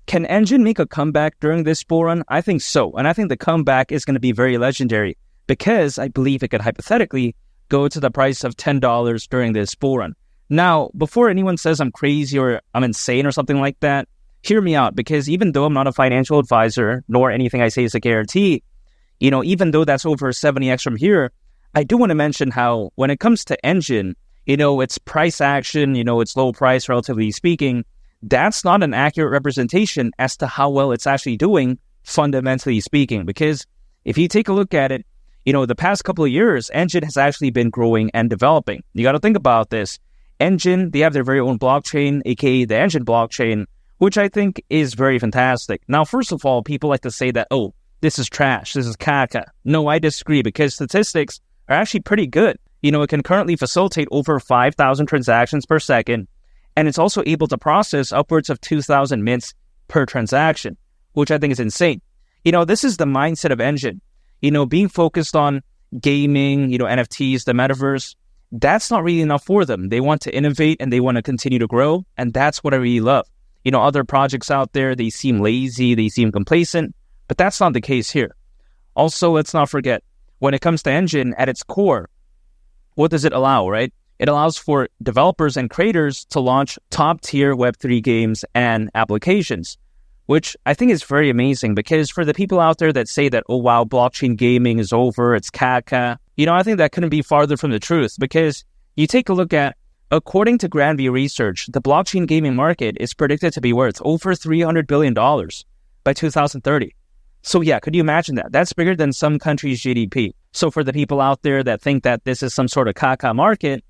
Can Enjin make a comeback during this bull run? I think so. And I think the comeback is going to be very legendary because I believe it could hypothetically go to the price of $10 during this bull run. Now, before anyone says I'm crazy or I'm insane or something like that, hear me out, because even though I'm not a financial advisor, nor anything I say is a guarantee, even though that's over 70x from here, I do want to mention how when it comes to Enjin, its price action, its low price, relatively speaking, that's not an accurate representation as to how well it's actually doing, fundamentally speaking. Because if you take a look at it, the past couple of years, Enjin has actually been growing and developing. You got to think about this. Enjin, they have their very own blockchain, aka the Enjin blockchain, which I think is very fantastic. Now, first of all, people like to say that, oh, this is trash, this is caca. No, I disagree, because statistics are actually pretty good. It can currently facilitate over 5,000 transactions per second, and it's also able to process upwards of 2,000 mints per transaction, which I think is insane. This is the mindset of Enjin. Being focused on gaming, NFTs, the metaverse, that's not really enough for them. They want to innovate and they want to continue to grow, and that's what I really love. Other projects out there, they seem lazy, they seem complacent, but that's not the case here. Also, let's not forget, when it comes to Enjin, at its core, what does it allow, right? It allows for developers and creators to launch top-tier Web3 games and applications, which I think is very amazing, because for the people out there that say that, oh wow, blockchain gaming is over, it's caca, I think that couldn't be farther from the truth, because you take a look at, according to Grand View Research, the blockchain gaming market is predicted to be worth over $300 billion by 2030. So yeah, could you imagine that? That's bigger than some countries' GDP. So for the people out there that think that this is some sort of caca market,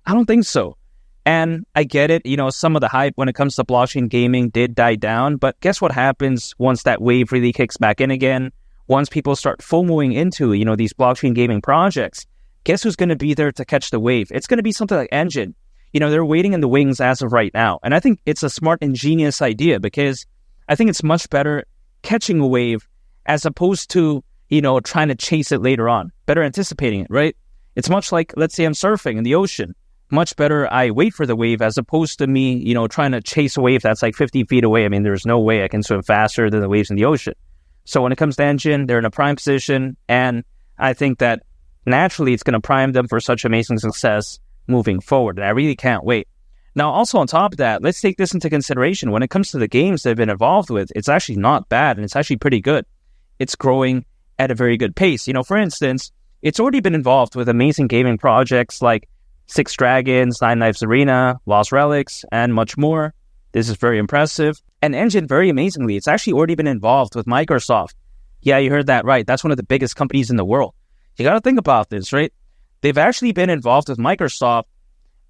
I don't think so. And I get it, some of the hype when it comes to blockchain gaming did die down, but guess what happens once that wave really kicks back in again? Once people start FOMOing into, these blockchain gaming projects, guess who's going to be there to catch the wave? It's going to be something like Enjin. They're waiting in the wings as of right now. And I think it's a smart, ingenious idea, because I think it's much better catching a wave as opposed to, trying to chase it later on. Better anticipating it, right? It's much like, let's say I'm surfing in the ocean. Much better I wait for the wave as opposed to me, trying to chase a wave that's like 50 feet away. I mean, there's no way I can swim faster than the waves in the ocean. So when it comes to Enjin, they're in a prime position, and I think that naturally it's going to prime them for such amazing success moving forward, and I really can't wait. Now, also on top of that, let's take this into consideration. When it comes to the games they've been involved with, it's actually not bad, and it's actually pretty good. It's growing at a very good pace. For instance, it's already been involved with amazing gaming projects like Six Dragons, Nine Lives Arena, Lost Relics, and much more. This is very impressive. And Enjin, very amazingly, it's actually already been involved with Microsoft. Yeah, you heard that right. That's one of the biggest companies in the world. You got to think about this, right? They've actually been involved with Microsoft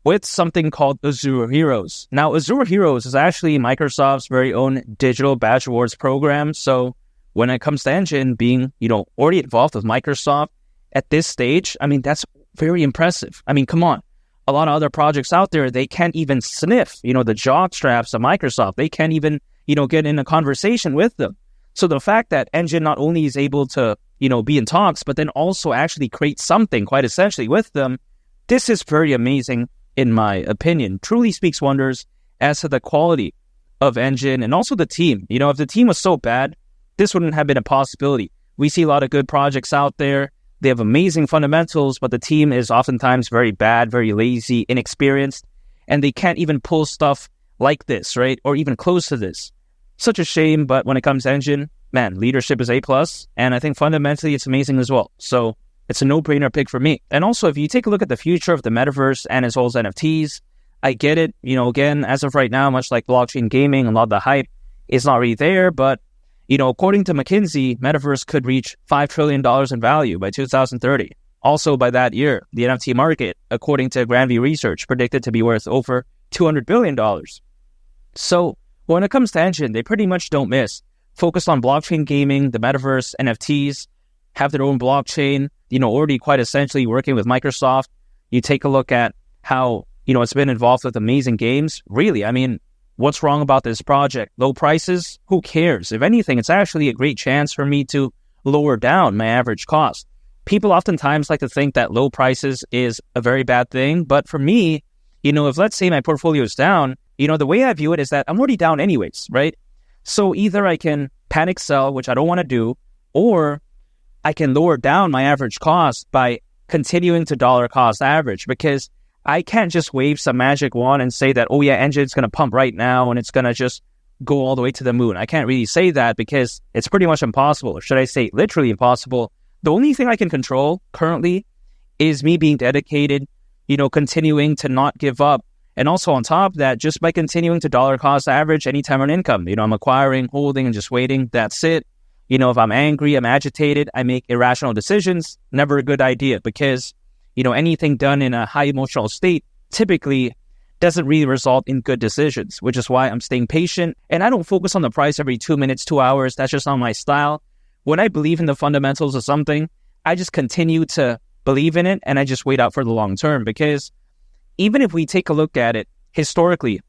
with something called Azure Heroes. Now, Azure Heroes is actually Microsoft's very own digital badge rewards program. So when it comes to Enjin being, already involved with Microsoft at this stage, I mean, that's very impressive. I mean, come on. A lot of other projects out there, they can't even sniff, the jock straps of Microsoft. They can't even, get in a conversation with them. So the fact that Enjin not only is able to, be in talks, but then also actually create something quite essentially with them, this is very amazing, in my opinion. Truly speaks wonders as to the quality of Enjin and also the team. If the team was so bad, this wouldn't have been a possibility. We see a lot of good projects out there. They have amazing fundamentals, but the team is oftentimes very bad, very lazy, inexperienced, and they can't even pull stuff like this, right? Or even close to this. Such a shame, but when it comes to Enjin, man, leadership is A+, and I think fundamentally it's amazing as well. So it's a no-brainer pick for me. And also, if you take a look at the future of the metaverse and as well as NFTs, I get it. Again, as of right now, much like blockchain gaming, a lot of the hype is not really there, but according to McKinsey, metaverse could reach $5 trillion in value by 2030. Also, by that year, the NFT market, according to Grand View Research, predicted to be worth over $200 billion. So, when it comes to Enjin, they pretty much don't miss. Focused on blockchain gaming, the metaverse, NFTs, have their own blockchain, already quite essentially working with Microsoft. You take a look at how, it's been involved with amazing games. Really, I mean, what's wrong about this project? Low prices? Who cares? If anything, it's actually a great chance for me to lower down my average cost. People oftentimes like to think that low prices is a very bad thing. But for me, if let's say my portfolio is down, the way I view it is that I'm already down anyways, right? So either I can panic sell, which I don't want to do, or I can lower down my average cost by continuing to dollar cost average, because I can't just wave some magic wand and say that, oh yeah, Enjin's going to pump right now and it's going to just go all the way to the moon. I can't really say that because it's pretty much impossible, or should I say literally impossible. The only thing I can control currently is me being dedicated, continuing to not give up. And also on top of that, just by continuing to dollar cost average anytime on income, I'm acquiring, holding, and just waiting. That's it. If I'm angry, I'm agitated, I make irrational decisions. Never a good idea, because, anything done in a high emotional state typically doesn't really result in good decisions, which is why I'm staying patient. And I don't focus on the price every 2 minutes, 2 hours. That's just not my style. When I believe in the fundamentals of something, I just continue to believe in it and I just wait out for the long term. Because even if we take a look at it historically,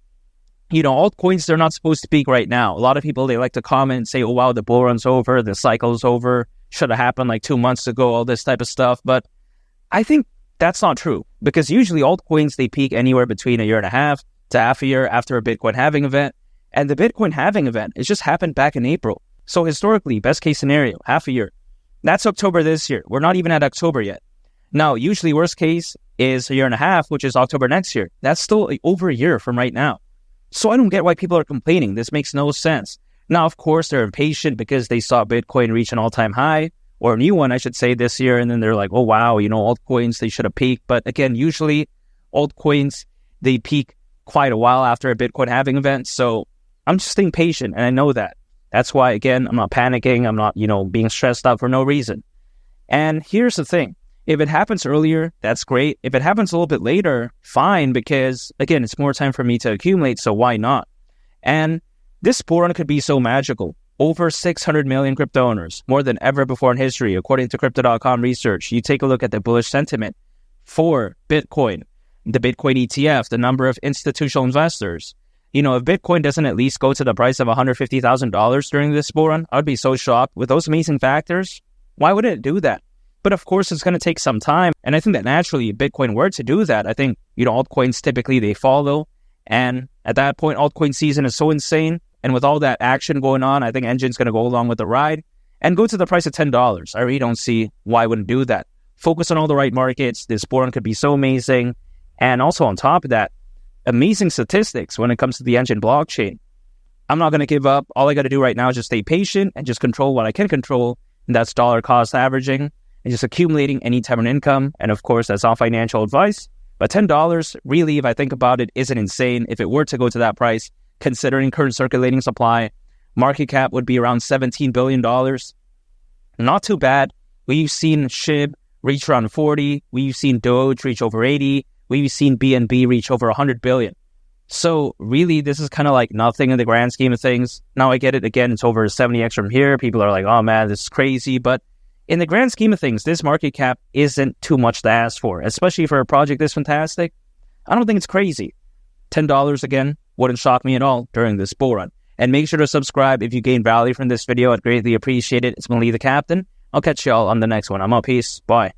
altcoins, they're not supposed to peak right now. A lot of people, they like to comment and say, oh wow, the bull run's over, the cycle's over, should have happened like 2 months ago, all this type of stuff. But I think that's not true, because usually altcoins, they peak anywhere between a year and a half to half a year after a Bitcoin halving event. And the Bitcoin halving event, it just happened back in April. So historically, best case scenario, half a year. That's October this year. We're not even at October yet. Now, usually worst case is a year and a half, which is October next year. That's still over a year from right now. So I don't get why people are complaining. This makes no sense. Now, of course, they're impatient because they saw Bitcoin reach an all-time high, or a new one, I should say, this year. And then they're like, oh, wow, altcoins, they should have peaked. But again, usually altcoins, they peak quite a while after a Bitcoin halving event. So I'm just staying patient, and I know that. That's why, again, I'm not panicking. I'm not, being stressed out for no reason. And here's the thing. If it happens earlier, that's great. If it happens a little bit later, fine, because, again, it's more time for me to accumulate, so why not? And this bull run could be so magical. Over 600 million crypto owners, more than ever before in history, according to Crypto.com research. You take a look at the bullish sentiment for Bitcoin, the Bitcoin ETF, the number of institutional investors. If Bitcoin doesn't at least go to the price of $150,000 during this bull run, I would be so shocked. With those amazing factors, why wouldn't it do that? But of course, it's going to take some time. And I think that naturally, if Bitcoin were to do that, I think, altcoins typically, they follow. And at that point, altcoin season is so insane. And with all that action going on, I think Enjin's going to go along with the ride and go to the price of $10. I really don't see why I wouldn't do that. Focus on all the right markets. This bull run could be so amazing. And also on top of that, amazing statistics when it comes to the Enjin blockchain. I'm not going to give up. All I got to do right now is just stay patient and just control what I can control. And that's dollar cost averaging and just accumulating any type of income. And of course, that's all financial advice. But $10, really, if I think about it, isn't insane. If it were to go to that price, considering current circulating supply, market cap would be around $17 billion. Not too bad. We've seen SHIB reach around 40. We've seen Doge reach over 80. We've seen BNB reach over 100 billion. So really, this is kind of like nothing in the grand scheme of things. Now I get it. Again, it's over 70x from here. People are like, oh man, this is crazy. But in the grand scheme of things, this market cap isn't too much to ask for, especially for a project this fantastic. I don't think it's crazy. $10 again wouldn't shock me at all during this bull run. And make sure to subscribe if you gain value from this video. I'd greatly appreciate it. It's been Lee the Captain. I'll catch y'all on the next one. I'm out. Peace. Bye.